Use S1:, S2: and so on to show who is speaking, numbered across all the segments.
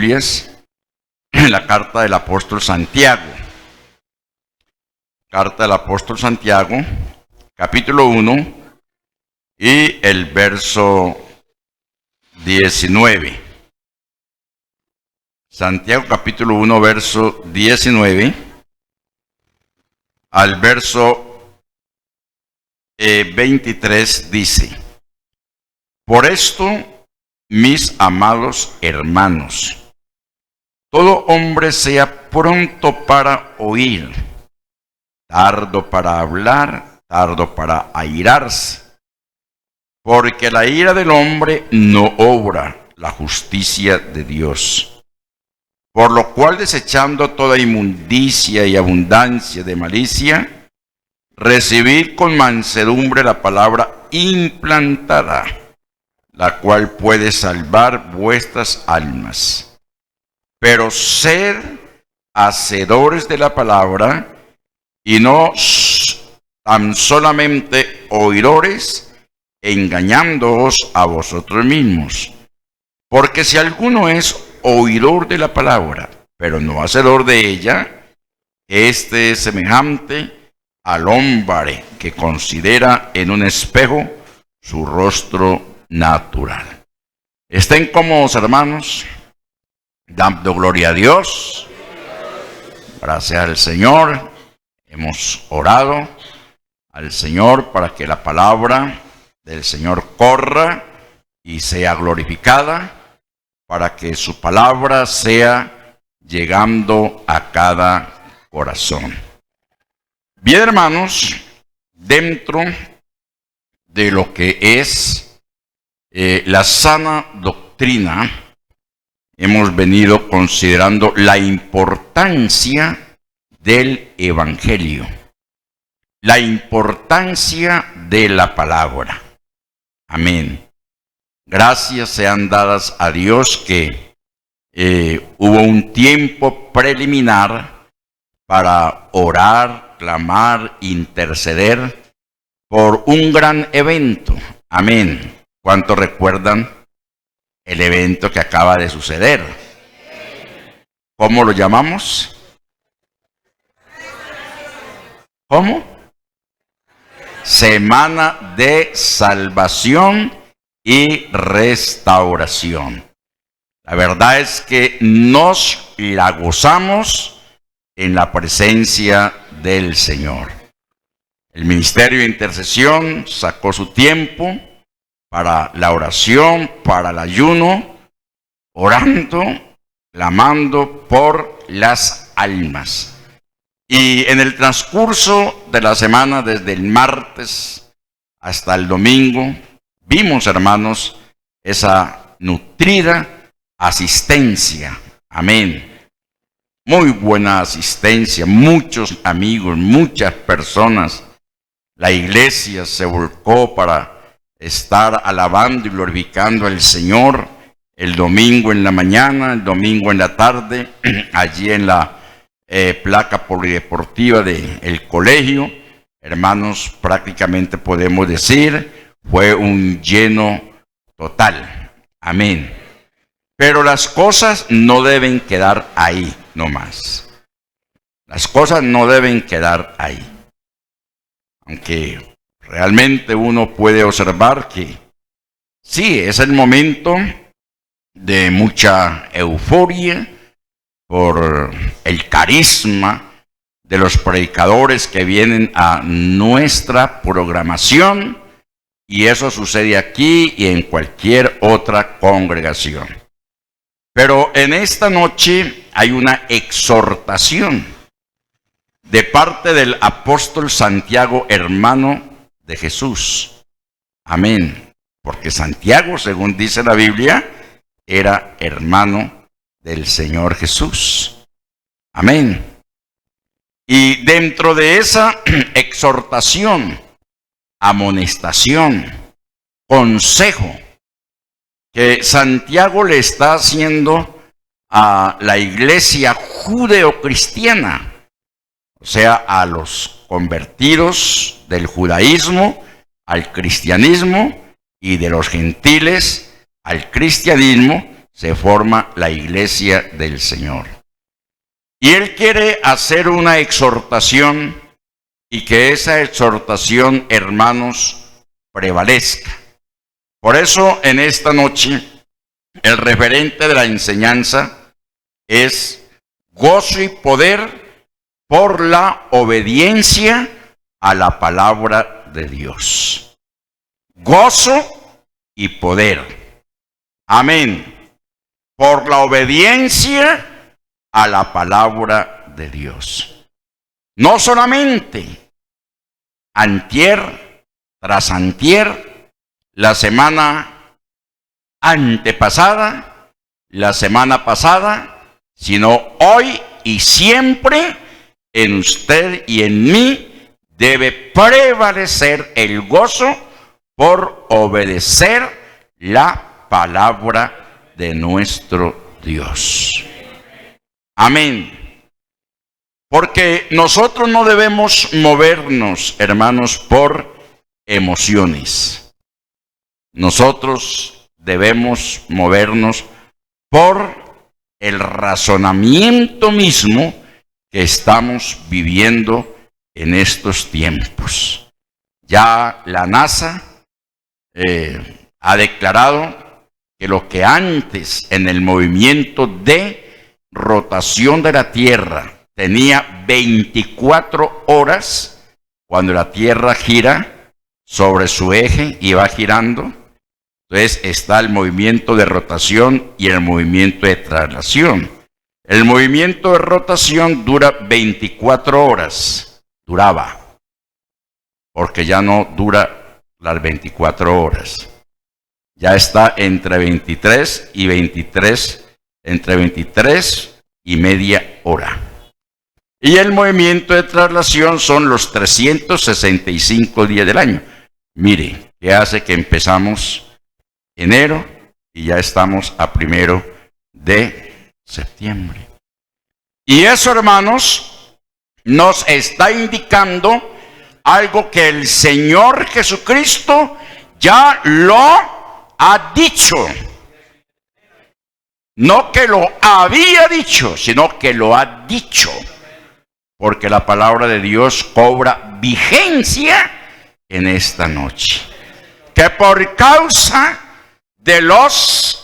S1: Biblias en la carta del apóstol Santiago. Carta del apóstol Santiago, capítulo 1 y el verso 19. Santiago capítulo 1, verso 19 al verso 23 dice: Por esto, mis amados hermanos, todo hombre sea pronto para oír, tardo para hablar, tardo para airarse, porque la ira del hombre no obra la justicia de Dios. Por lo cual, desechando toda inmundicia y abundancia de malicia, recibid con mansedumbre la palabra implantada, la cual puede salvar vuestras almas. Pero sed hacedores de la palabra, y no tan solamente oidores, engañándoos a vosotros mismos. Porque si alguno es oidor de la palabra, pero no hacedor de ella, este es semejante al hombre que considera en un espejo su rostro natural. Estén cómodos, hermanos, dando gloria a Dios. Gracias al Señor. Hemos orado al Señor para que la palabra del Señor corra y sea glorificada, para que su palabra sea llegando a cada corazón. Bien, hermanos, dentro de lo que es la sana doctrina, hemos venido considerando la importancia del Evangelio, la importancia de la palabra. Amén. Gracias sean dadas a Dios que hubo un tiempo preliminar para orar, clamar, interceder por un gran evento. Amén. ¿Cuántos recuerdan el evento que acaba de suceder? ¿Cómo lo llamamos? ¿Cómo? Semana de Salvación y Restauración. La verdad es que nos la gozamos en la presencia del Señor. El ministerio de intercesión sacó su tiempo para la oración, para el ayuno, orando, clamando por las almas. Y en el transcurso de la semana, desde el martes hasta el domingo, vimos, hermanos, esa nutrida asistencia. Amén. Muy buena asistencia, muchos amigos, muchas personas. La iglesia se volcó para estar alabando y glorificando al Señor el domingo en la mañana, el domingo en la tarde, allí en la placa polideportiva del colegio. Hermanos, prácticamente podemos decir, fue un lleno total. Amén. Pero las cosas no deben quedar ahí nomás. Las cosas no deben quedar ahí. Aunque realmente uno puede observar que sí, es el momento de mucha euforia por el carisma de los predicadores que vienen a nuestra programación, y eso sucede aquí y en cualquier otra congregación. Pero en esta noche hay una exhortación de parte del apóstol Santiago, hermano de Jesús. Amén. Porque Santiago, según dice la Biblia, era hermano del Señor Jesús. Amén. Y dentro de esa exhortación, amonestación, consejo que Santiago le está haciendo a la iglesia judeocristiana, o sea, a los convertidos del judaísmo al cristianismo y de los gentiles al cristianismo, se forma la iglesia del Señor. Y Él quiere hacer una exhortación y que esa exhortación, hermanos, prevalezca. Por eso, en esta noche, el referente de la enseñanza es gozo y poder por la obediencia a la palabra de Dios. Gozo y poder. Amén. Por la obediencia a la palabra de Dios. No solamente antier tras antier, la semana antepasada, la semana pasada, sino hoy y siempre en usted y en mí debe prevalecer el gozo por obedecer la palabra de nuestro Dios. Amén. Porque nosotros no debemos movernos, hermanos, por emociones. Nosotros debemos movernos por el razonamiento mismo que estamos viviendo en estos tiempos. Ya la NASA ha declarado que lo que antes en el movimiento de rotación de la Tierra tenía 24 horas, cuando la Tierra gira sobre su eje y va girando, entonces está el movimiento de rotación y el movimiento de traslación. El movimiento de rotación dura 24 horas, duraba, porque ya no dura las 24 horas. Ya está entre 23 y 23, entre 23 y media hora. Y el movimiento de traslación son los 365 días del año. Mire, ¿qué hace que empezamos enero y ya estamos a 1 de septiembre? Y eso, hermanos, nos está indicando algo que el Señor Jesucristo ya lo ha dicho. No que lo había dicho, sino que lo ha dicho. Porque la palabra de Dios cobra vigencia en esta noche. Que por causa de los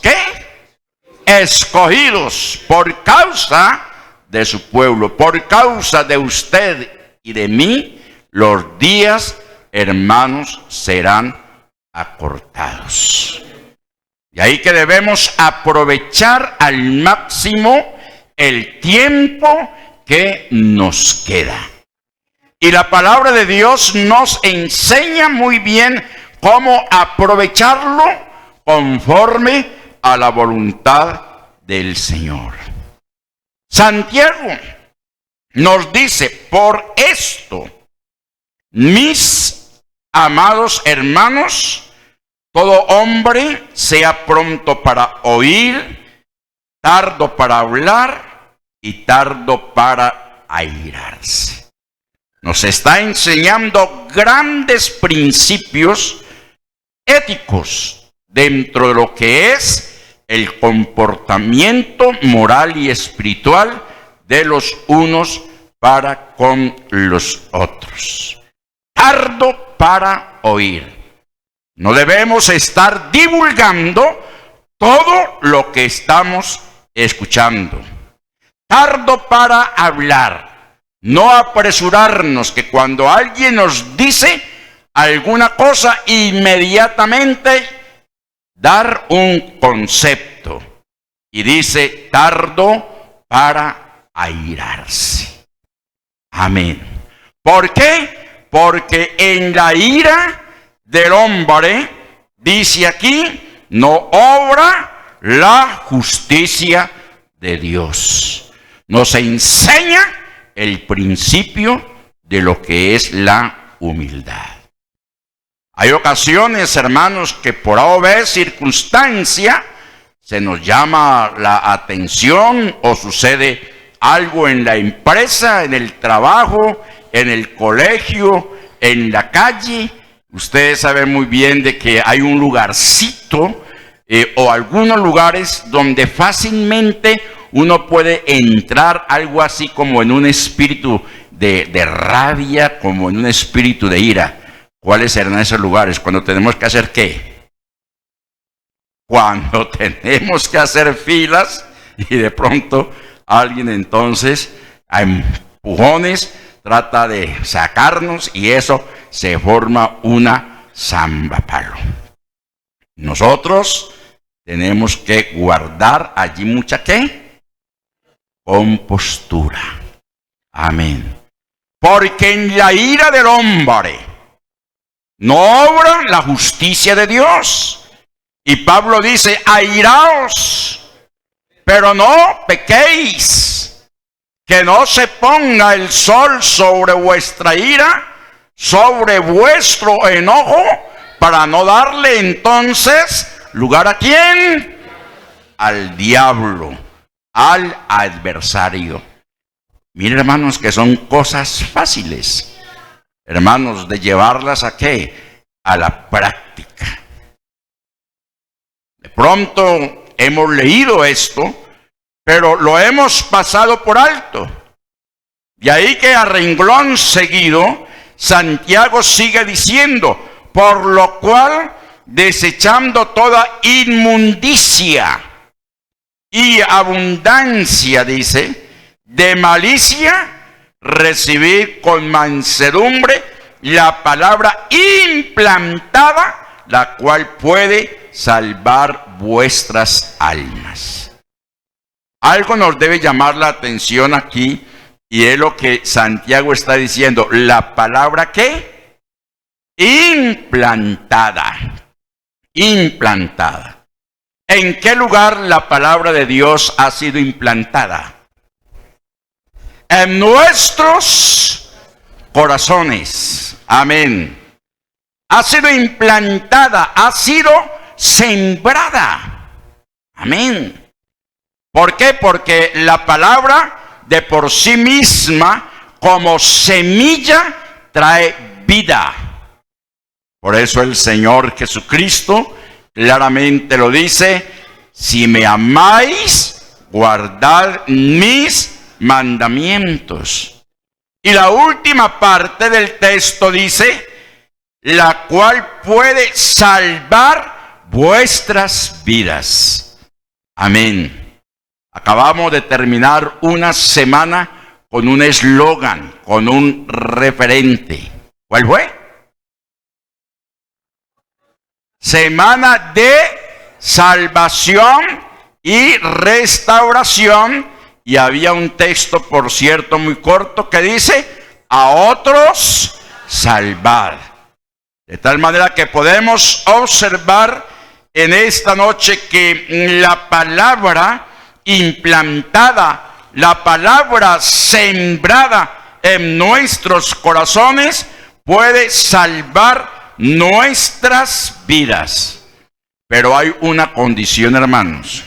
S1: escogidos, por causa de su pueblo, por causa de usted y de mí, los días, hermanos, serán acortados. Y ahí que debemos aprovechar al máximo el tiempo que nos queda. Y la palabra de Dios nos enseña muy bien cómo aprovecharlo conforme a la voluntad del Señor. Santiago nos dice: por esto, mis amados hermanos, todo hombre sea pronto para oír, tardo para hablar y tardo para airarse. Nos está enseñando grandes principios éticos dentro de lo que es el comportamiento moral y espiritual de los unos para con los otros. Tardo para oír. No debemos estar divulgando todo lo que estamos escuchando. Tardo para hablar. No apresurarnos, que cuando alguien nos dice alguna cosa, inmediatamente dar un concepto. Y dice: tardo para airarse. Amén. ¿Por qué? Porque en la ira del hombre, dice aquí, no obra la justicia de Dios. Nos enseña el principio de lo que es la humildad. Hay ocasiones, hermanos, que por A o B circunstancia se nos llama la atención o sucede algo en la empresa, en el trabajo, en el colegio, en la calle. Ustedes saben muy bien de que hay un lugarcito o algunos lugares donde fácilmente uno puede entrar algo así como en un espíritu de rabia, como en un espíritu de ira. ¿Cuáles serán esos lugares? Cuando tenemos que hacer ¿qué? Cuando tenemos que hacer filas y de pronto alguien entonces a empujones trata de sacarnos y eso se forma una zamba palo. Nosotros tenemos que guardar allí mucha ¿qué? Compostura. Amén. Porque en la ira del hombre no obra la justicia de Dios. Y Pablo dice, airaos, pero no pequéis, que no se ponga el sol sobre vuestra ira, sobre vuestro enojo, para no darle entonces lugar a ¿quién? Al diablo, al adversario. Miren, hermanos, que son cosas fáciles, hermanos, de llevarlas ¿a qué? A la práctica. De pronto hemos leído esto, pero lo hemos pasado por alto. Y ahí que a renglón seguido, Santiago sigue diciendo, por lo cual, desechando toda inmundicia y abundancia, dice, de malicia, recibid con mansedumbre la palabra implantada, la cual puede salvar vuestras almas. Algo nos debe llamar la atención aquí, y es lo que Santiago está diciendo, la palabra ¿qué? Implantada. Implantada. ¿En qué lugar la palabra de Dios ha sido implantada? En nuestros corazones. Amén. Ha sido implantada, ha sido sembrada. Amén. ¿Por qué? Porque la palabra de por sí misma, como semilla, trae vida. Por eso el Señor Jesucristo claramente lo dice, si me amáis, guardad mis mandamientos. Y la última parte del texto dice, la cual puede salvar vuestras vidas. Amén. Acabamos de terminar una semana con un eslogan, con un referente. ¿Cuál fue? Semana de salvación y restauración. Y había un texto, por cierto, muy corto que dice, a otros salvar. De tal manera que podemos observar en esta noche que la palabra implantada, la palabra sembrada en nuestros corazones puede salvar nuestras vidas. Pero hay una condición, hermanos.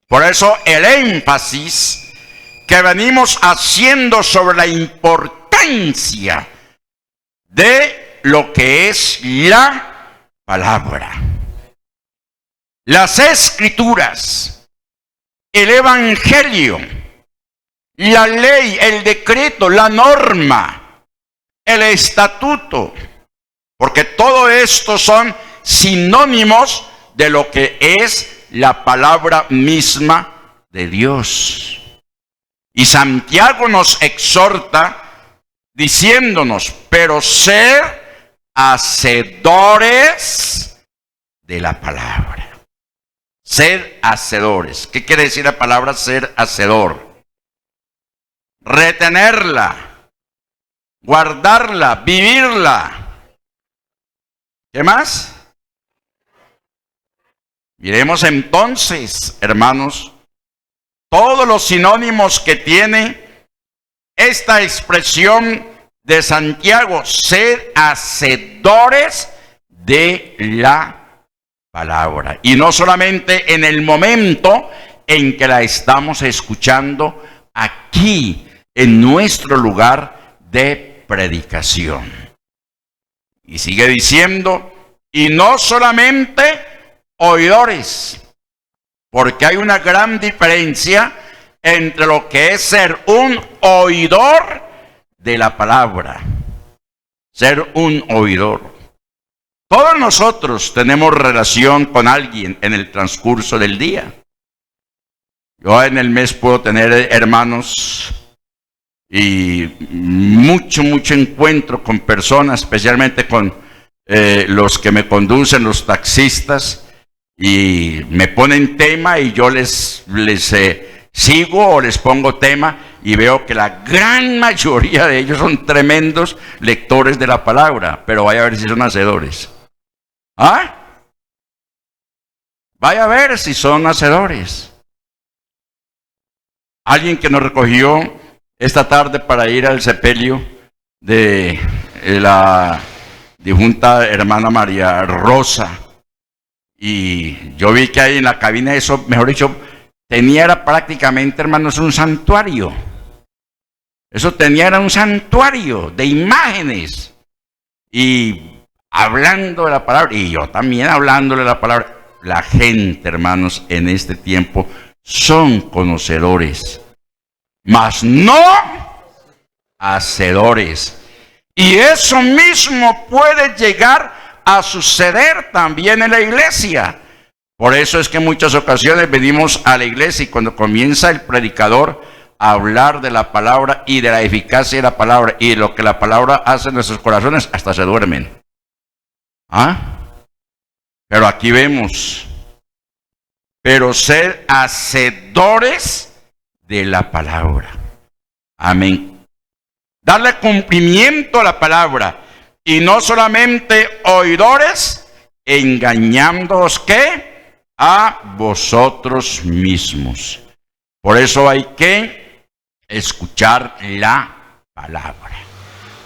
S1: Por eso el énfasis que venimos haciendo sobre la importancia de lo que es la palabra. Las escrituras, el evangelio, la ley, el decreto, la norma, el estatuto, porque todo esto son sinónimos de lo que es la palabra misma de Dios. Y Santiago nos exhorta diciéndonos, pero ser hacedores de la palabra. Ser hacedores. ¿Qué quiere decir la palabra ser hacedor? Retenerla, guardarla, vivirla. ¿Qué más? Miremos entonces, hermanos, todos los sinónimos que tiene esta expresión de Santiago, ser hacedores de la palabra. Y no solamente en el momento en que la estamos escuchando aquí, en nuestro lugar de predicación. Y sigue diciendo, y no solamente oidores, porque hay una gran diferencia entre lo que es ser un oidor de la palabra. Ser un oidor. Todos nosotros tenemos relación con alguien en el transcurso del día. Yo en el mes puedo tener hermanos y mucho encuentro con personas, especialmente con los que me conducen, los taxistas, y me ponen tema y yo les sigo o les pongo tema y veo que la gran mayoría de ellos son tremendos lectores de la palabra, pero vaya a ver si son hacedores. ¿Ah? Vaya a ver si son hacedores. Alguien que nos recogió esta tarde para ir al sepelio de la difunta hermana María Rosa, y yo vi que ahí en la cabina, eso, mejor dicho, era prácticamente, hermanos, un santuario. Eso era un santuario de imágenes, y hablando de la palabra, y yo también hablándole de la palabra. La gente, hermanos, en este tiempo son conocedores, mas no hacedores. Y eso mismo puede llegar a suceder también en la iglesia. Por eso es que en muchas ocasiones venimos a la iglesia y cuando comienza el predicador a hablar de la palabra y de la eficacia de la palabra y de lo que la palabra hace en nuestros corazones, hasta se duermen. ¿Ah? Pero aquí vemos, pero ser hacedores de la palabra. Amén. Darle cumplimiento a la palabra y no solamente oidores, engañándoos ¿qué? A vosotros mismos. Por eso hay que escuchar la palabra.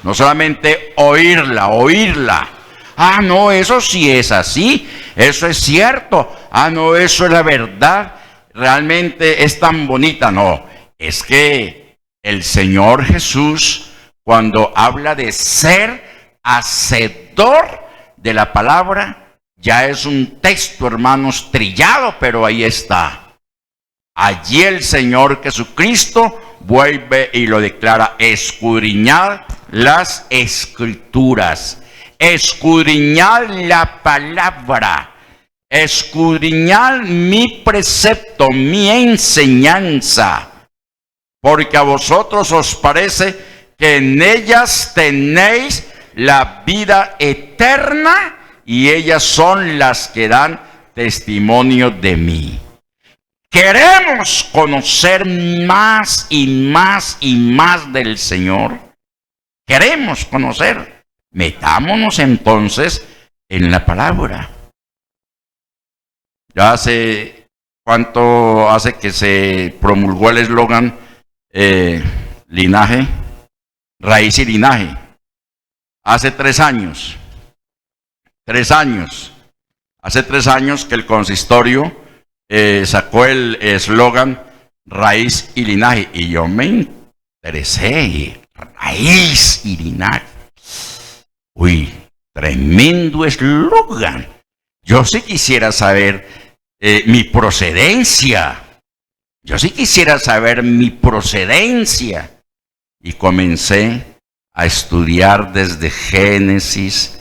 S1: No solamente oírla. Ah, no, eso sí es así, eso es cierto. Ah, no, eso es la verdad, realmente es tan bonita. No, es que el Señor Jesús, cuando habla de ser hacedor de la palabra, ya es un texto, hermanos, trillado, pero ahí está. Allí el Señor Jesucristo vuelve y lo declara: escudriñad las Escrituras. Escudriñad la palabra, escudriñad mi precepto, mi enseñanza, porque a vosotros os parece que en ellas tenéis la vida eterna y ellas son las que dan testimonio de mí. Queremos conocer más y más y más del Señor. Queremos conocer. Metámonos entonces en la palabra. Ya hace, ¿cuánto hace que se promulgó el eslogan linaje, raíz y linaje? Hace 3 años. 3 años. Hace 3 años que el consistorio sacó el eslogan raíz y linaje. Y yo me interesé. Raíz y linaje. Uy, tremendo eslogan. Yo sí quisiera saber mi procedencia. Yo sí quisiera saber mi procedencia. Y comencé a estudiar desde Génesis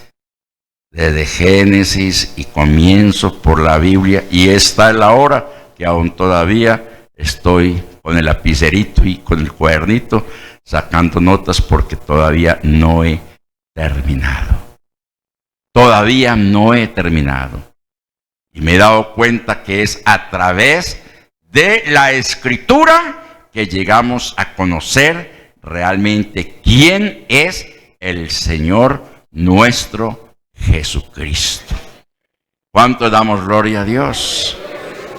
S1: y comienzo por la Biblia. Y esta es la hora que aún todavía estoy con el lapicerito y con el cuadernito sacando notas porque todavía no he terminado. Todavía no he terminado. Y me he dado cuenta que es a través de la Escritura que llegamos a conocer realmente quién es el Señor nuestro Jesucristo. ¿Cuánto damos gloria a Dios?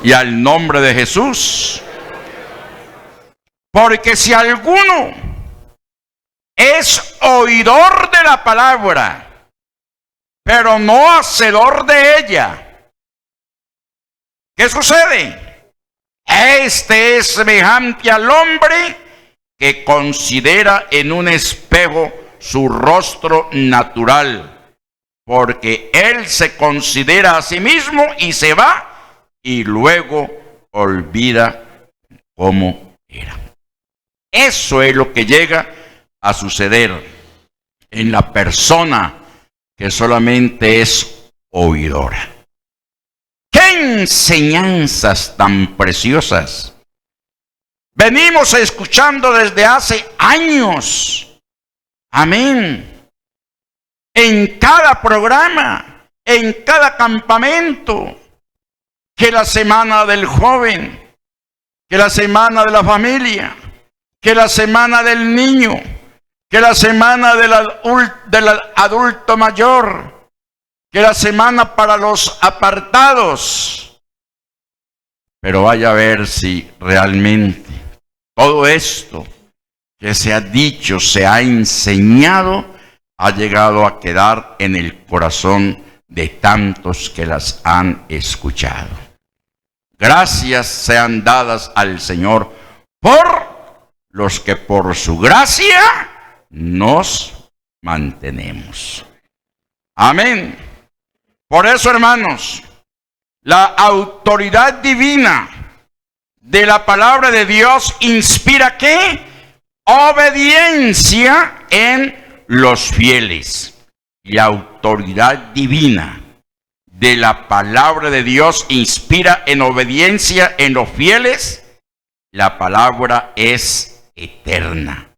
S1: Y al nombre de Jesús. Porque si alguno es oidor de la palabra, pero no hacedor de ella, ¿qué sucede? Este es semejante al hombre que considera en un espejo su rostro natural porque él se considera a sí mismo y se va y luego olvida cómo era. Eso es lo que llega a suceder en la persona que solamente es oidora. ¡Qué enseñanzas tan preciosas! Venimos escuchando desde hace años. Amén. En cada programa, en cada campamento, que la semana del joven, que la semana de la familia, que la semana del niño, que la semana del adulto mayor, que la semana para los apartados. Pero vaya a ver si realmente todo esto que se ha dicho, se ha enseñado, ha llegado a quedar en el corazón de tantos que las han escuchado. Gracias sean dadas al Señor por los que por su gracia nos mantenemos. Amén. Por eso, hermanos, la autoridad divina de la palabra de Dios inspira ¿qué? Obediencia en los fieles. La autoridad divina de la palabra de Dios inspira en obediencia en los fieles. La palabra es eterna.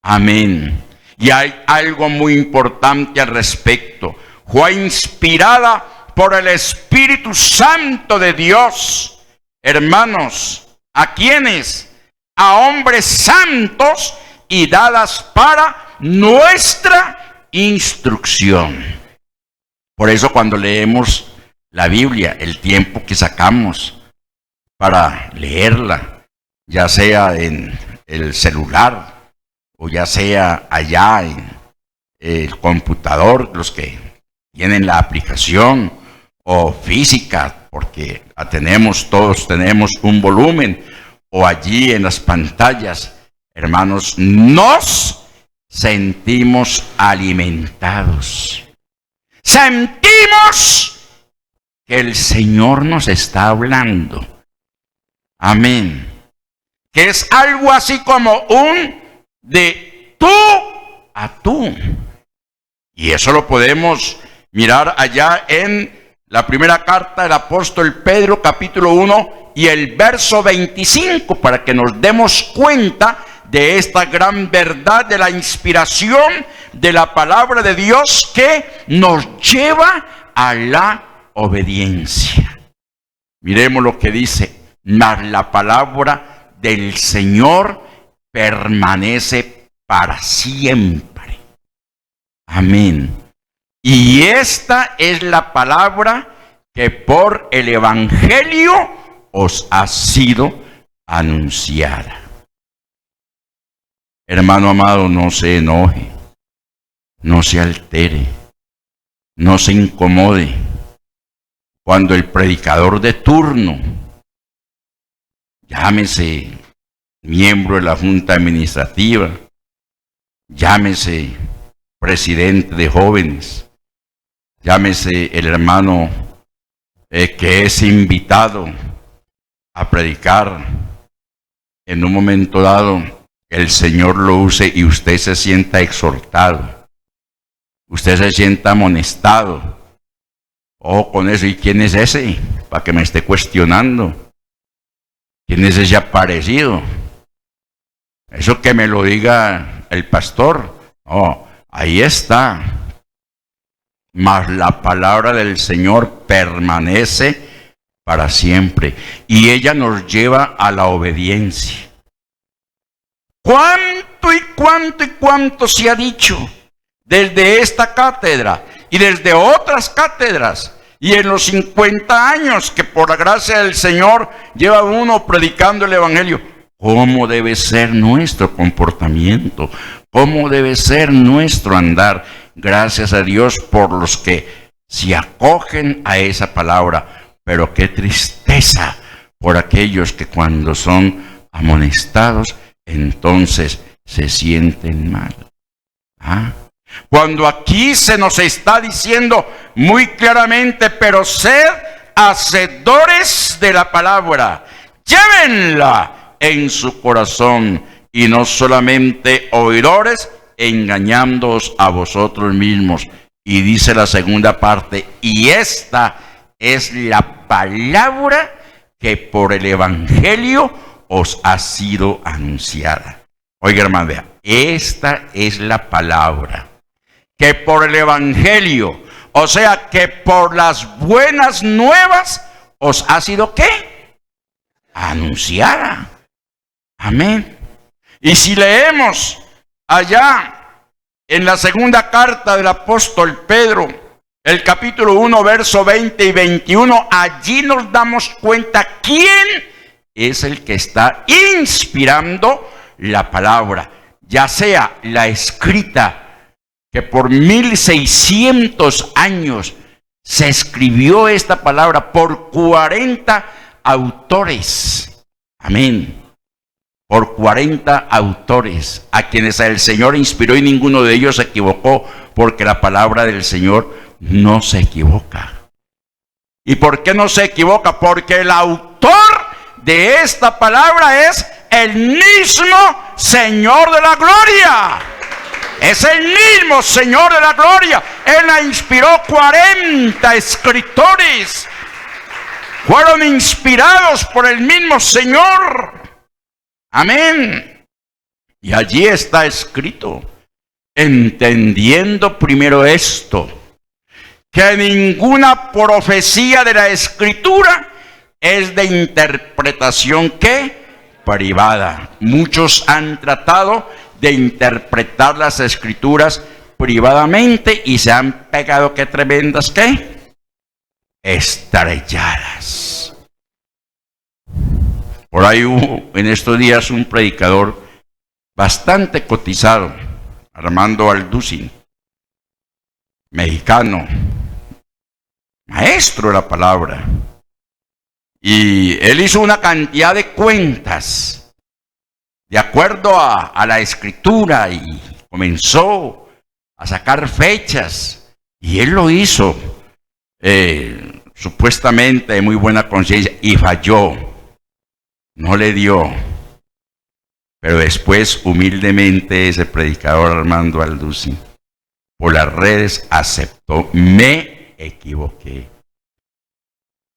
S1: Amén. Y hay algo muy importante al respecto. Fue inspirada por el Espíritu Santo de Dios. Hermanos, ¿a quiénes? A hombres santos y dadas para nuestra instrucción. Por eso cuando leemos la Biblia, el tiempo que sacamos para leerla, ya sea en el celular o ya sea allá en el computador, los que tienen la aplicación, o física, porque todos tenemos un volumen, o allí en las pantallas, hermanos, nos sentimos alimentados. Sentimos que el Señor nos está hablando. Amén. Que es algo así como un de tú a tú. Y eso lo podemos mirar allá en la primera carta del apóstol Pedro, capítulo 1 y el verso 25, para que nos demos cuenta de esta gran verdad de la inspiración de la palabra de Dios que nos lleva a la obediencia. Miremos lo que dice: mas la palabra del Señor permanece para siempre. Amén. Y esta es la palabra que por el Evangelio os ha sido anunciada. Hermano amado, no se enoje, no se altere, no se incomode cuando el predicador de turno, llámese miembro de la Junta Administrativa, llámese presidente de jóvenes, llámese el hermano que es invitado a predicar, en un momento dado el Señor lo use y usted se sienta exhortado, usted se sienta amonestado. Oh, con eso, ¿y quién es ese? Para que me esté cuestionando. ¿Quién es ese aparecido? Eso que me lo diga el pastor. Oh, ahí está. Mas la palabra del Señor permanece para siempre. Y ella nos lleva a la obediencia. ¿Cuánto se ha dicho desde esta cátedra y desde otras cátedras? Y en los 50 años que por la gracia del Señor lleva uno predicando el Evangelio, ¿cómo debe ser nuestro comportamiento? ¿Cómo debe ser nuestro andar? Gracias a Dios por los que se acogen a esa palabra. Pero qué tristeza por aquellos que cuando son amonestados, entonces se sienten mal. Cuando aquí se nos está diciendo muy claramente, pero sed hacedores de la palabra, llévenla en su corazón y no solamente oidores, engañándoos a vosotros mismos. Y dice la segunda parte, y esta es la palabra que por el evangelio os ha sido anunciada. Oiga, hermano, vea, esta es la palabra que por el evangelio, o sea, que por las buenas nuevas os ha sido ¿qué? Anunciada. Amén. Y si leemos allá en la segunda carta del apóstol Pedro, el capítulo 1, verso 20 y 21, allí nos damos cuenta quién es el que está inspirando la palabra, ya sea la escrita, que por 1600 años se escribió esta palabra por 40 autores. Amén. Por 40 autores a quienes el Señor inspiró y ninguno de ellos se equivocó, porque la palabra del Señor no se equivoca. ¿Y por qué no se equivoca? Porque el autor de esta palabra es el mismo Señor de la gloria. Es el mismo Señor de la gloria. Él la inspiró. 40 escritores fueron inspirados por el mismo Señor. Amén. Y allí está escrito, entendiendo primero esto, que ninguna profecía de la Escritura es de interpretación ¿qué? Privada. Muchos han tratado de interpretar las Escrituras privadamente y se han pegado ¿qué tremendas qué? Estrelladas. Por ahí hubo en estos días un predicador bastante cotizado, Armando Alducin, mexicano, maestro de la palabra. Y él hizo una cantidad de cuentas de acuerdo a la escritura y comenzó a sacar fechas. Y él lo hizo supuestamente de muy buena conciencia y falló. No le dio. Pero después, humildemente, ese predicador Armando Alducin, por las redes, aceptó. Me equivoqué.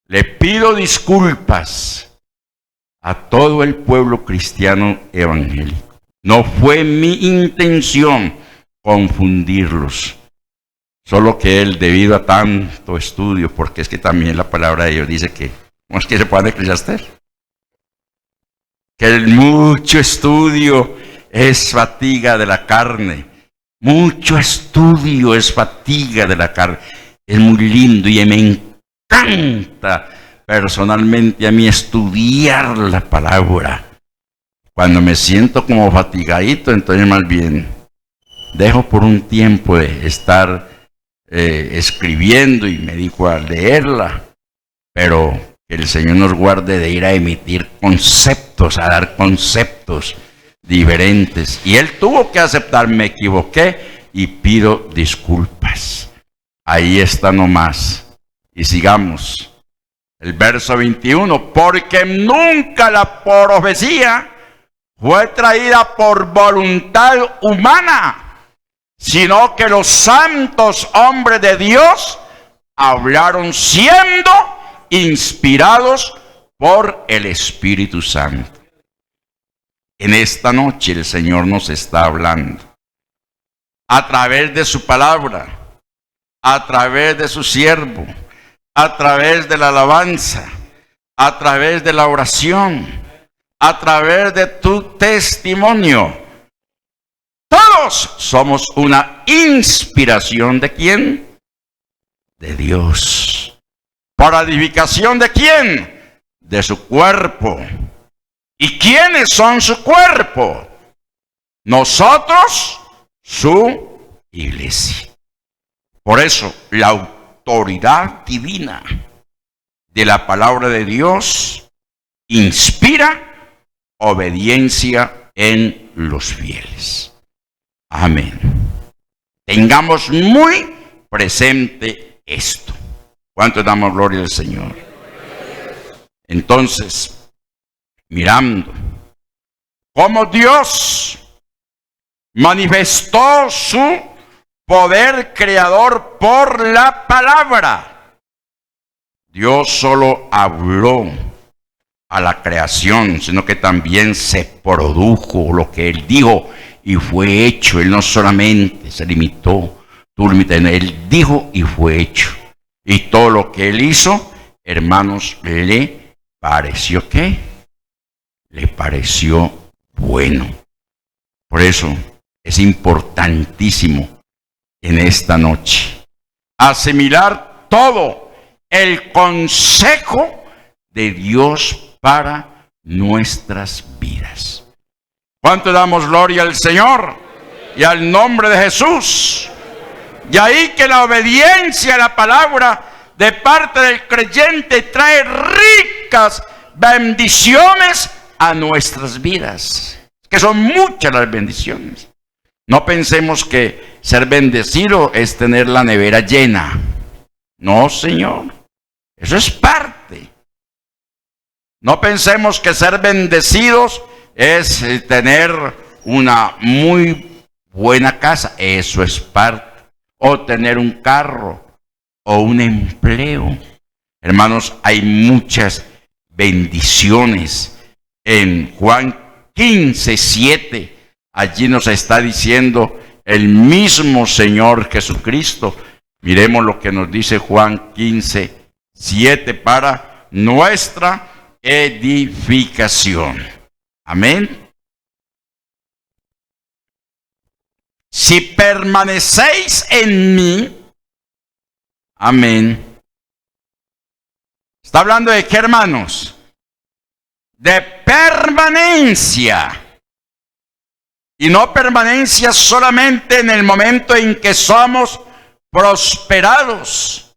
S1: Le pido disculpas a todo el pueblo cristiano evangélico. No fue mi intención confundirlos. Solo que él, debido a tanto estudio, porque es que también la palabra de Dios dice que, ¿cómo es que se puede eclesiastés? Que el mucho estudio es fatiga de la carne. Mucho estudio es fatiga de la carne. Es muy lindo y me encanta personalmente a mí estudiar la palabra. Cuando me siento como fatigadito, entonces más bien dejo por un tiempo de estar escribiendo y me dedico a leerla. Pero que el Señor nos guarde de ir a emitir conceptos, a dar conceptos diferentes. Y él tuvo que aceptar, me equivoqué y pido disculpas. Ahí está nomás. Y sigamos. El verso 21. Porque nunca la profecía fue traída por voluntad humana, sino que los santos hombres de Dios hablaron siendo inspirados por el Espíritu Santo. En esta noche el Señor nos está hablando a través de su palabra, a través de su siervo, a través de la alabanza, a través de la oración, a través de tu testimonio. Todos somos una inspiración ¿de quién? De Dios. ¿Para edificación de quién? De su cuerpo. ¿Y quiénes son su cuerpo? Nosotros, su iglesia. Por eso, la autoridad divina de la palabra de Dios inspira obediencia en los fieles. Amén. Tengamos muy presente esto. ¿Cuánto damos gloria al Señor? Entonces, mirando cómo Dios manifestó su poder creador por la palabra. Dios solo habló a la creación, sino que también se produjo lo que Él dijo y fue hecho. Él no solamente se limitó, Él dijo y fue hecho. Y todo lo que Él hizo, hermanos, le pareció ¿qué? Le pareció bueno. Por eso es importantísimo en esta noche asimilar todo el consejo de Dios para nuestras vidas. ¿Cuánto damos gloria al Señor y al nombre de Jesús? Y ahí que la obediencia a la palabra de parte del creyente trae ricas bendiciones a nuestras vidas, que son muchas las bendiciones. No pensemos que ser bendecido es tener la nevera llena. No, Señor, eso es parte. No pensemos que ser bendecidos es tener una muy buena casa. Eso es parte. O tener un carro o un empleo. Hermanos, hay muchas bendiciones. En Juan 15:7, allí nos está diciendo el mismo Señor Jesucristo. Miremos lo que nos dice Juan 15:7 para nuestra edificación. Amén. Si permanecéis en mí, amén. ¿Está hablando de qué, hermanos? De permanencia. Y no permanencia solamente en el momento en que somos prosperados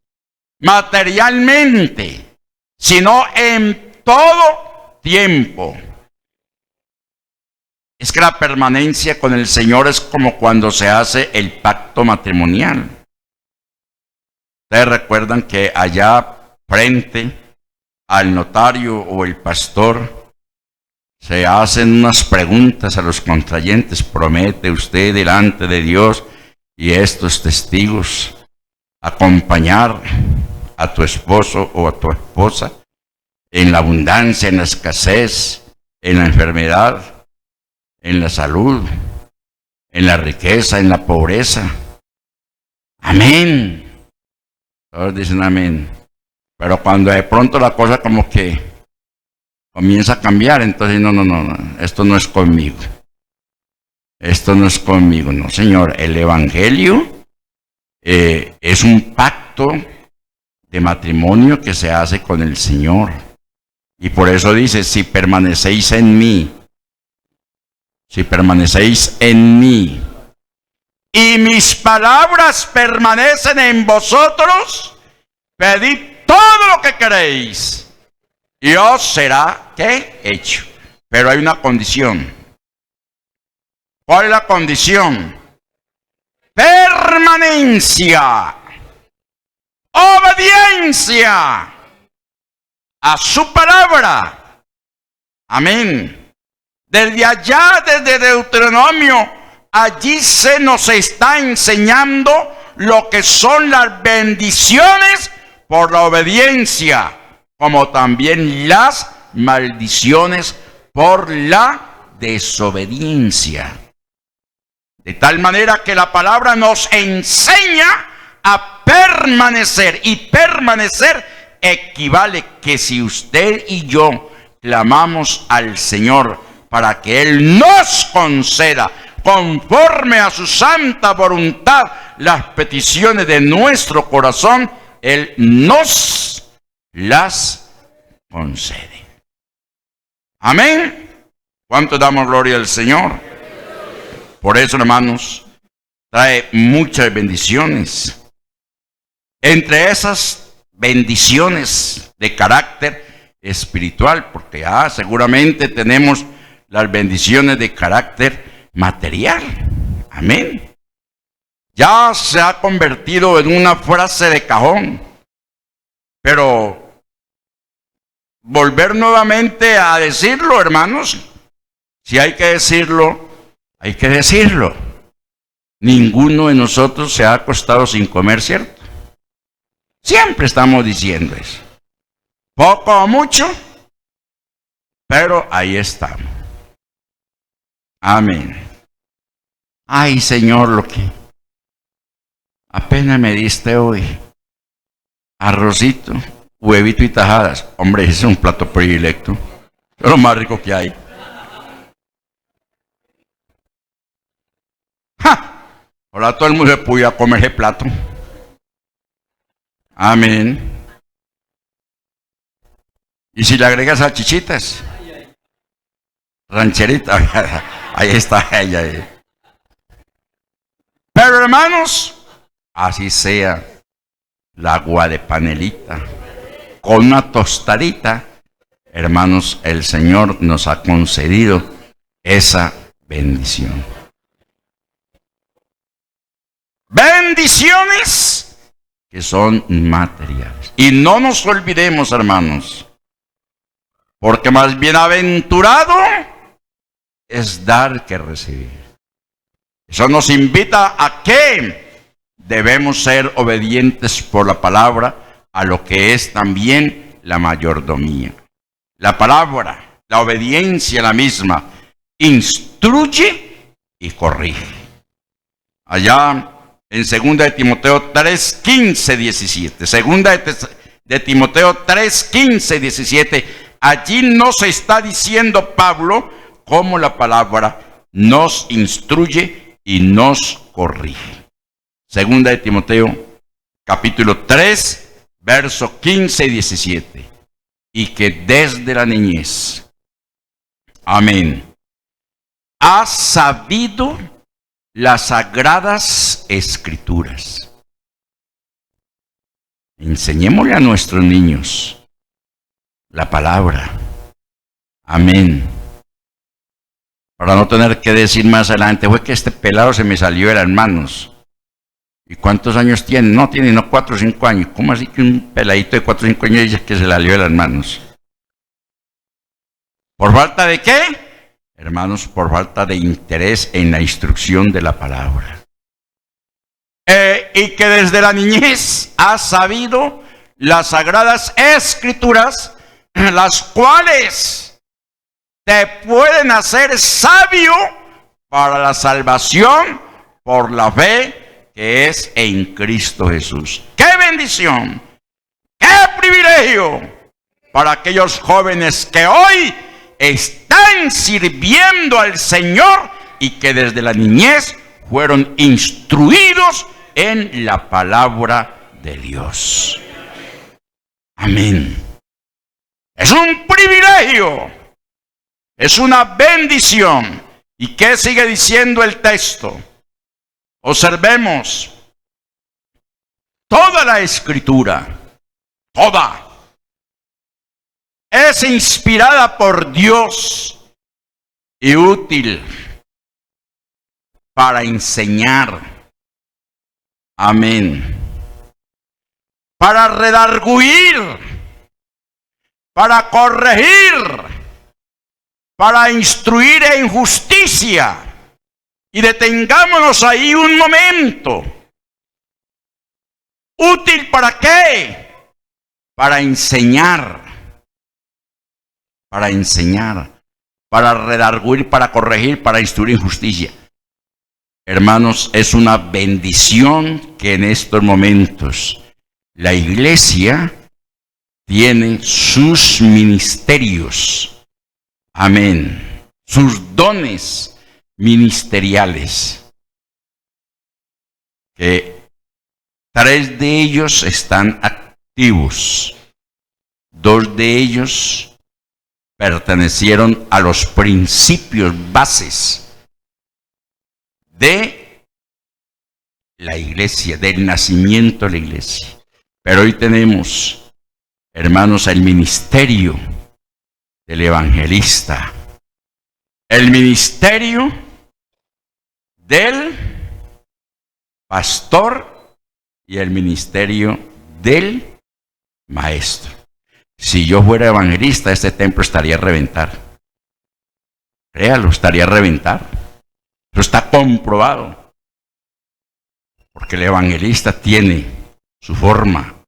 S1: materialmente, sino en todo tiempo. Es que la permanencia con el Señor es como cuando se hace el pacto matrimonial. Ustedes recuerdan que allá frente al notario o el pastor se hacen unas preguntas a los contrayentes. ¿Promete usted delante de Dios y estos testigos acompañar a tu esposo o a tu esposa en la abundancia, en la escasez, en la enfermedad, en la salud, en la riqueza, en la pobreza? Amén. Todos dicen amén. Pero cuando de pronto la cosa como que comienza a cambiar, entonces no, esto no es conmigo. Esto no es conmigo, no, Señor. El Evangelio es un pacto de matrimonio que se hace con el Señor. Y por eso dice, si permanecéis en mí, y mis palabras permanecen en vosotros, pedid todo lo que queréis y os será ¿qué? Hecho. Pero hay una condición. ¿Cuál es la condición? Permanencia, obediencia a su palabra. Amén. Desde allá, desde Deuteronomio, allí se nos está enseñando lo que son las bendiciones por la obediencia, como también las maldiciones por la desobediencia. De tal manera que la palabra nos enseña a permanecer, y permanecer equivale que si usted y yo clamamos al Señor para que Él nos conceda, conforme a su santa voluntad, las peticiones de nuestro corazón, Él nos las concede. Amén. ¿Cuánto damos gloria al Señor? Por eso, hermanos, trae muchas bendiciones. Entre esas bendiciones de carácter espiritual, porque seguramente tenemos las bendiciones de carácter material. Amén. ya se ha convertido en una frase de cajón. Pero volver nuevamente a decirlo, hermanos, si hay que decirlo, hay que decirlo. Ninguno de nosotros se ha acostado sin comer, ¿cierto? Siempre estamos diciendo eso. Poco o mucho, pero ahí estamos. Amén. Ay, Señor, lo que apenas me diste hoy. Arrocito, huevito y tajadas. Hombre, ese es un plato predilecto. Es lo más rico que hay. ¡Ja! Ahora todo el mundo se puede comer ese plato. Amén. Y si le agregas salchichitas, rancherita, ahí está ella. Pero hermanos, así sea la agua de panelita con una tostadita, hermanos, el Señor nos ha concedido esa bendición. Bendiciones que son materiales. Y no nos olvidemos, hermanos, porque más bienaventurado es dar que recibir. Eso nos invita a que debemos ser obedientes por la palabra a lo que es también la mayordomía. La palabra, la obediencia, la misma, instruye y corrige. Allá en 2 de Timoteo 3, 15, 17. 2 de Timoteo 3, 15, 17. Allí nos está diciendo Pablo cómo la palabra nos instruye y nos corrige. 2 de Timoteo, capítulo 3, verso 15 y 17. Y que desde la niñez, amén, has sabido las sagradas escrituras. Enseñémosle a nuestros niños la palabra. Amén. Para no tener que decir más adelante, fue que este pelado se me salió de las manos. ¿Y cuántos años tiene? No tiene, no 4 o 5 años. ¿Cómo así que un peladito de 4 o 5 años dice que se le salió de las manos? ¿Por falta de qué? Hermanos, por falta de interés en la instrucción de la palabra. Y que desde la niñez has sabido las sagradas escrituras, las cuales te pueden hacer sabio para la salvación por la fe que es en Cristo Jesús. ¡Qué bendición! ¡Qué privilegio para aquellos jóvenes que hoy están sirviendo al Señor y que desde la niñez fueron instruidos en la palabra de Dios? Amén. Es un privilegio, es una bendición. ¿Y qué sigue diciendo el texto? Observemos. Toda la escritura, toda, es inspirada por Dios y útil para enseñar. Amén. Para redarguir, para corregir, para instruir en justicia. Y detengámonos ahí un momento. ¿Útil para qué? Para enseñar. Para enseñar, para redarguir, para corregir, para instruir en justicia. Hermanos, es una bendición que en estos momentos la iglesia tiene sus ministerios. Amén. Sus dones ministeriales. Que 3 de ellos están activos. 2 de ellos pertenecieron a los principios bases de la iglesia, del nacimiento de la iglesia. Pero hoy tenemos, hermanos, el ministerio del evangelista, el ministerio del pastor y el ministerio del maestro. Si yo fuera evangelista, este templo estaría a reventar. Créalo, estaría a reventar. Eso está comprobado. Porque el evangelista tiene su forma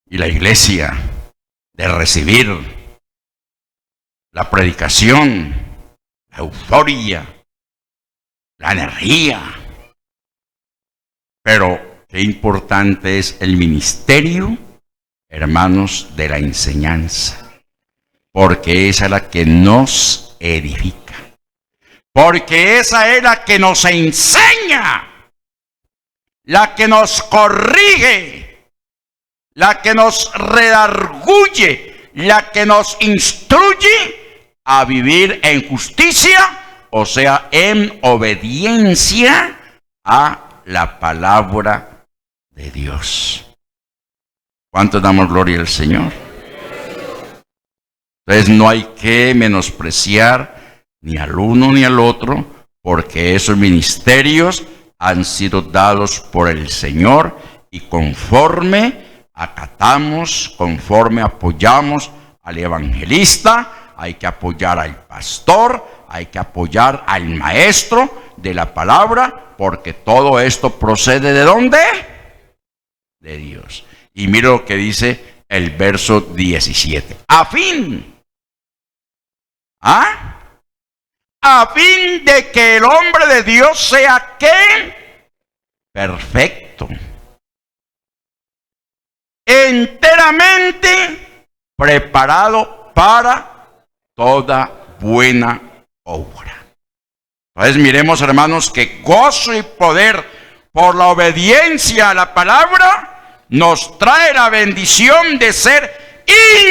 S1: y la iglesia de recibir la predicación, la euforia, la energía. Pero qué importante es el ministerio, hermanos, de la enseñanza, porque esa es la que nos edifica, porque esa es la que nos enseña, la que nos corrige, la que nos redarguye, la que nos instruye a vivir en justicia, o sea, en obediencia a la palabra de Dios. ¿Cuánto damos gloria al Señor? Entonces no hay que menospreciar ni al uno ni al otro, porque esos ministerios han sido dados por el Señor y conforme acatamos, conforme apoyamos al evangelista, hay que apoyar al pastor, hay que apoyar al maestro de la palabra, porque todo esto procede ¿de dónde? De Dios. Y mira lo que dice el verso 17. A fin de que el hombre de Dios sea ¿qué? Perfecto, enteramente preparado para toda buena obra. Entonces miremos, hermanos, que gozo y poder por la obediencia a la palabra nos trae la bendición de ser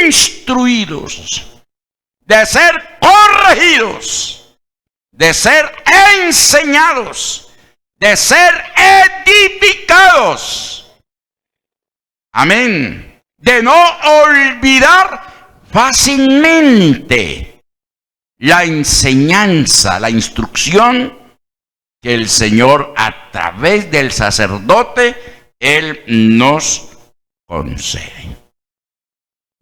S1: instruidos, de ser corregidos, de ser enseñados, de ser edificados. Amén. De no olvidar fácilmente la enseñanza, la instrucción que el Señor a través del sacerdote, Él nos concede.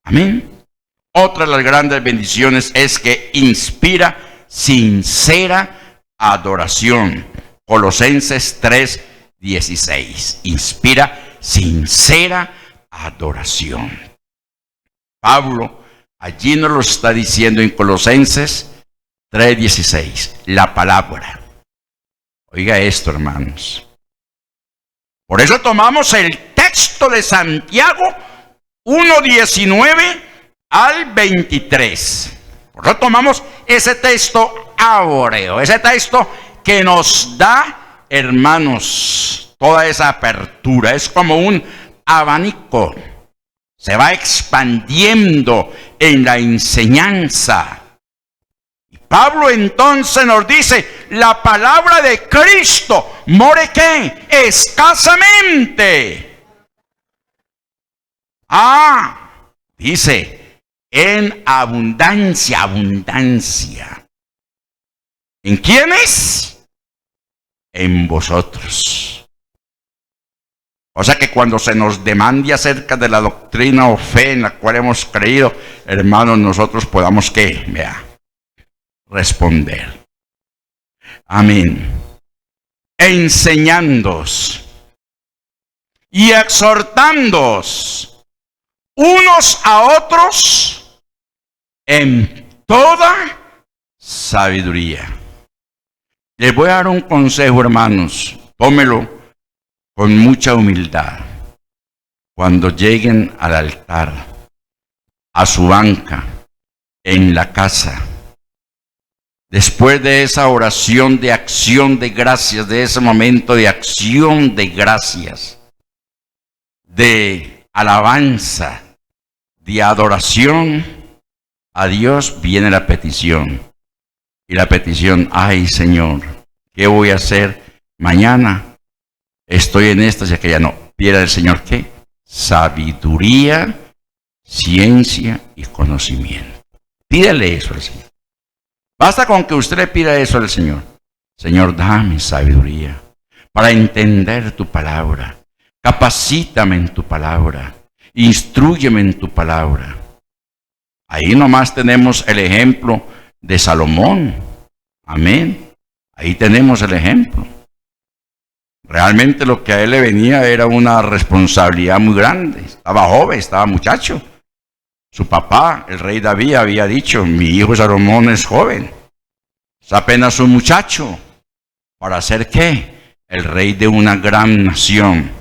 S1: Amén. Otra de las grandes bendiciones es que inspira sincera adoración. Colosenses 3:16. Inspira sincera adoración. Pablo allí nos lo está diciendo en Colosenses 3:16. La palabra. Oiga esto, hermanos. Por eso tomamos el texto de Santiago 1:19 al 23. Por eso tomamos ese texto áureo, ese texto que nos da, hermanos, toda esa apertura. Es como un abanico. Se va expandiendo en la enseñanza. Pablo entonces nos dice, la palabra de Cristo, ¿more qué? Escasamente. Dice, en abundancia, abundancia. ¿En quiénes? En vosotros. O sea que cuando se nos demande acerca de la doctrina o fe en la cual hemos creído, hermanos, nosotros podamos, ¿qué? Vea, responder. Amén. Enseñándoos y exhortándoos unos a otros en toda sabiduría. Les voy a dar un consejo, hermanos. Tómelo con mucha humildad. Cuando lleguen al altar, a su banca, en la casa, después de esa oración de acción de gracias, de ese momento de acción de gracias, de alabanza, de adoración a Dios, viene la petición. Y la petición, ay Señor, ¿qué voy a hacer mañana? Estoy en esta y aquella. No, pida al Señor ¿qué? Sabiduría, ciencia y conocimiento. Pídale eso al Señor. Basta con que usted le pida eso al Señor. Señor, dame sabiduría para entender tu palabra. Capacítame en tu palabra. Instrúyeme en tu palabra. Ahí nomás tenemos el ejemplo de Salomón. Amén. Ahí tenemos el ejemplo. Realmente lo que a él le venía era una responsabilidad muy grande. Estaba joven, estaba muchacho. Su papá, el rey David, había dicho: mi hijo Salomón es joven, es apenas un muchacho. ¿Para ser qué? El rey de una gran nación.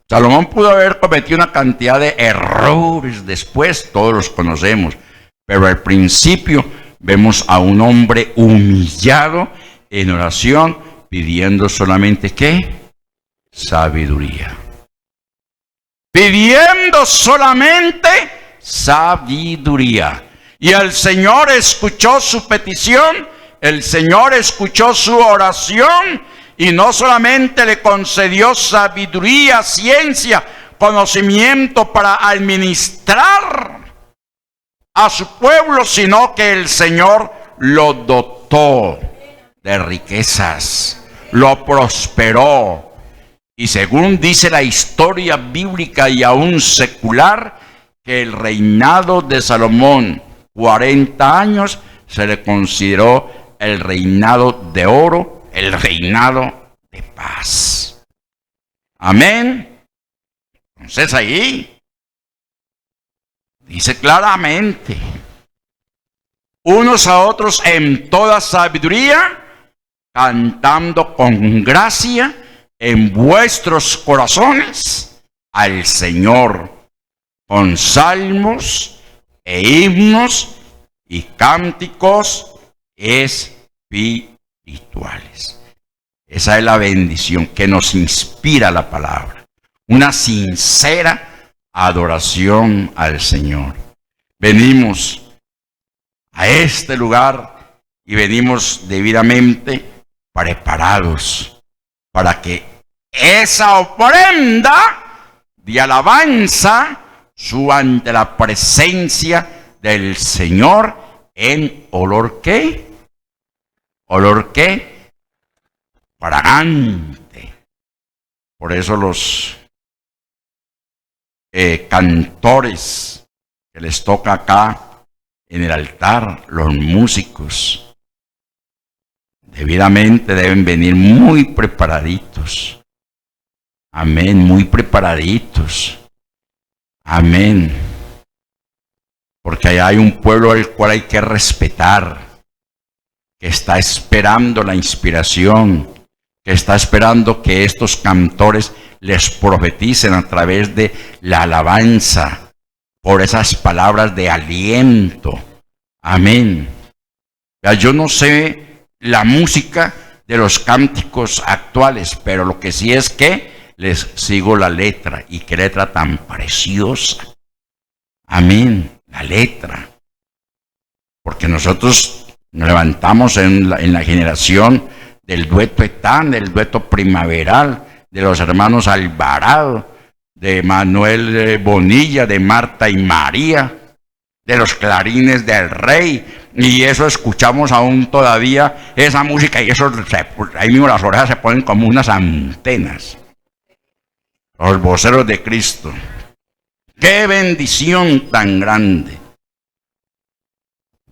S1: Salomón pudo haber cometido una cantidad de errores después, todos los conocemos, pero al principio vemos a un hombre humillado en oración, pidiendo solamente ¿qué? Sabiduría. Pidiendo solamente sabiduría. Y el Señor escuchó su petición, el Señor escuchó su oración, y no solamente le concedió sabiduría, ciencia, conocimiento para administrar a su pueblo, sino que el Señor lo dotó de riquezas, lo prosperó. Y según dice la historia bíblica y aún secular, que el reinado de Salomón, 40 años, se le consideró el reinado de oro, el reinado de paz. Amén. Entonces ahí dice claramente: unos a otros en toda sabiduría, cantando con gracia en vuestros corazones al Señor, con salmos e himnos y cánticos espirituales. Esa es la bendición que nos inspira la palabra. Una sincera adoración al Señor. Venimos a este lugar y venimos debidamente preparados para que esa ofrenda de alabanza suba ante la presencia del Señor en olor ¿qué? ¿Olor qué? Fragante. Por eso los cantores que les toca acá en el altar, los músicos, debidamente deben venir muy preparaditos. Amén, muy preparaditos. Amén. Porque allá hay un pueblo al cual hay que respetar, que está esperando la inspiración, que está esperando que estos cantores les profeticen a través de la alabanza, por esas palabras de aliento. Amén. Ya, yo no sé la música de los cánticos actuales, pero lo que sí es que les sigo la letra, y qué letra tan preciosa. Amén, la letra. Porque nosotros nos levantamos en la generación del dueto Etán, del dueto primaveral, de los hermanos Alvarado, de Manuel Bonilla, de Marta y María, de los clarines del Rey. Y eso escuchamos aún todavía, esa música, y eso ahí mismo las orejas se ponen como unas antenas. Los voceros de Cristo. ¡Qué bendición tan grande!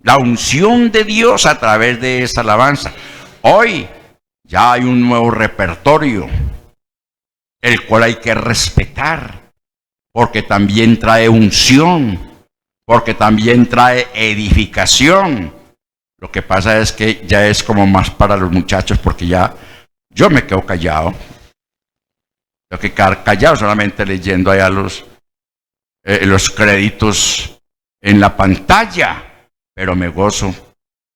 S1: La unción de Dios a través de esa alabanza. Hoy ya hay un nuevo repertorio, el cual hay que respetar, porque también trae unción, porque también trae edificación. Lo que pasa es que ya es como más para los muchachos, porque ya yo me quedo callado. Tengo que quedar callado solamente leyendo allá los créditos en la pantalla, pero me gozo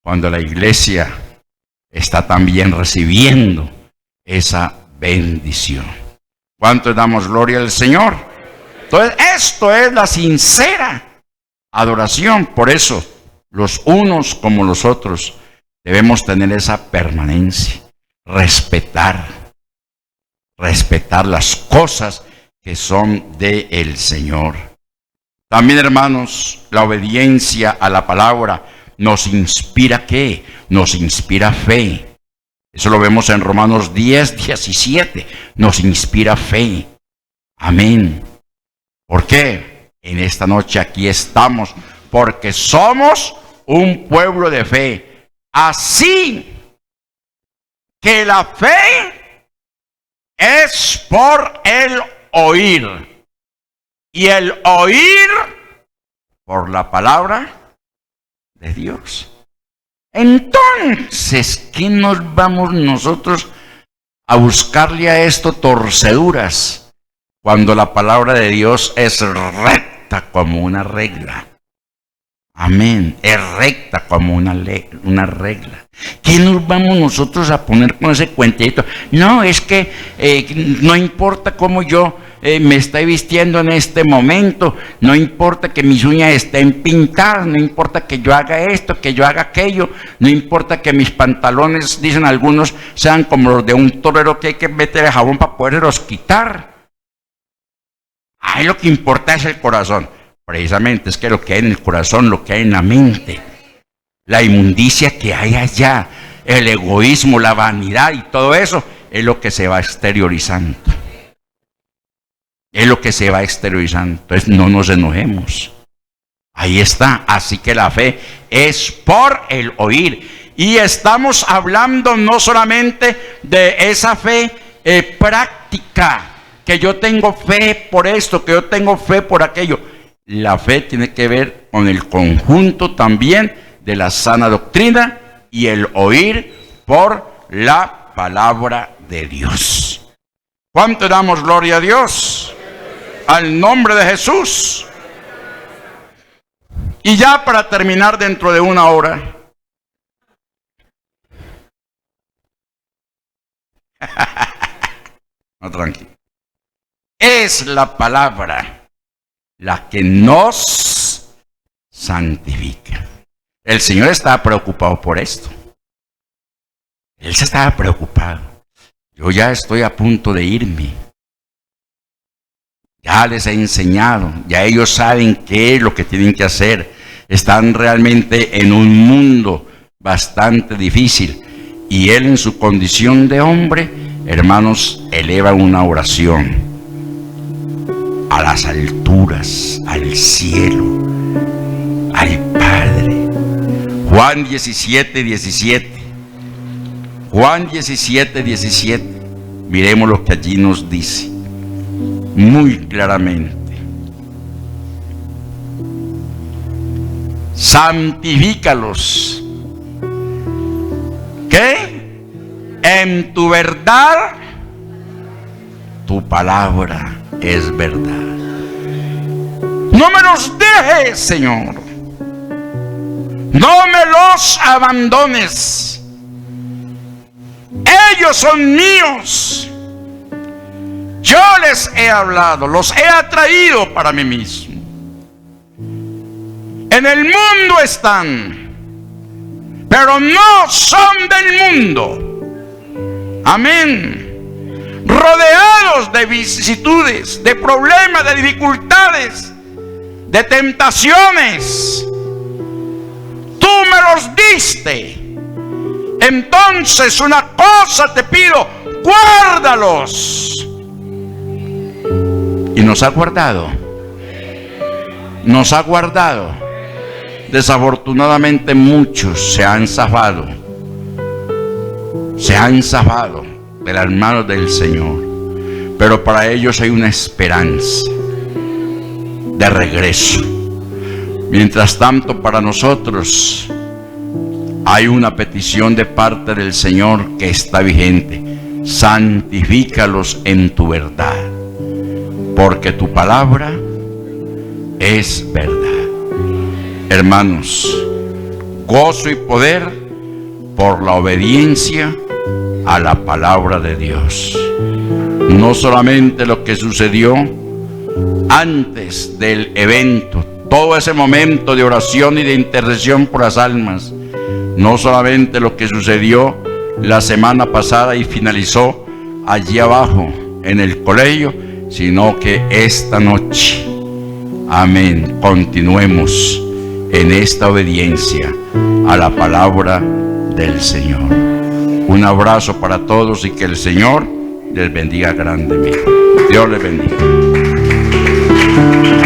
S1: cuando la iglesia está también recibiendo esa bendición. ¿Cuánto damos gloria al Señor? Entonces, esto es la sincera adoración. Por eso, los unos como los otros debemos tener esa permanencia, respetar las cosas que son del Señor. También, hermanos, la obediencia a la palabra nos inspira ¿qué? Nos inspira fe. Eso lo vemos en Romanos 10:17. Nos inspira fe. Amén. ¿Por qué? En esta noche aquí estamos porque somos un pueblo de fe. Así que la fe es por el oír. Y el oír por la palabra de Dios. Entonces, ¿qué nos vamos nosotros a buscarle a esto torceduras? Cuando la palabra de Dios es recta como una regla. Amén. Es recta como una regla. ¿Qué nos vamos nosotros a poner con ese cuentito? No, es que no importa cómo yo me estoy vistiendo en este momento, no importa que mis uñas estén pintadas, no importa que yo haga esto, que yo haga aquello, no importa que mis pantalones, dicen algunos, sean como los de un torero que hay que meter el jabón para poderlos quitar. Ahí lo que importa es el corazón. Precisamente es que lo que hay en el corazón, lo que hay en la mente, la inmundicia que hay allá, el egoísmo, la vanidad y todo eso, es lo que se va exteriorizando. Es lo que se va exteriorizando. Entonces no nos enojemos. Ahí está. Así que la fe es por el oír. Y estamos hablando no solamente de esa fe práctica, que yo tengo fe por esto, que yo tengo fe por aquello. La fe tiene que ver con el conjunto también de la sana doctrina y el oír por la palabra de Dios. ¿Cuánto damos gloria a Dios? Al nombre de Jesús. Y ya para terminar dentro de una hora. No, tranquilo. Es la palabra la que nos santifica. El Señor estaba preocupado por esto. Él se estaba preocupado. Yo ya estoy a punto de irme. Ya les he enseñado. Ya ellos saben qué es lo que tienen que hacer. Están realmente en un mundo bastante difícil. Y Él en su condición de hombre, hermanos, eleva una oración a las alturas, al cielo, al Padre. Juan 17:17. Juan 17:17. Miremos lo que allí nos dice muy claramente. Santifícalos. ¿Qué? En tu verdad, tu palabra es verdad. No me los dejes, Señor. No me los abandones. Ellos son míos. Yo les he hablado, los he atraído para mí mismo. En el mundo están, pero no son del mundo. Amén. Rodeados de vicisitudes, de problemas, de dificultades, de tentaciones. Tú me los diste. Entonces una cosa te pido, guárdalos. Y nos ha guardado. Nos ha guardado. Desafortunadamente muchos se han zafado. Se han zafado de las manos del Señor. Pero para ellos hay una esperanza de regreso. Mientras tanto, para nosotros hay una petición de parte del Señor que está vigente. Santifícalos en tu verdad, porque tu palabra es verdad. Hermanos, gozo y poder por la obediencia a la palabra de Dios. No solamente lo que sucedió antes del evento, todo ese momento de oración y de intercesión por las almas, no solamente lo que sucedió la semana pasada y finalizó allí abajo en el colegio, sino que esta noche, amén, continuemos en esta obediencia a la palabra del Señor. Un abrazo para todos y que el Señor les bendiga grandemente. Dios les bendiga.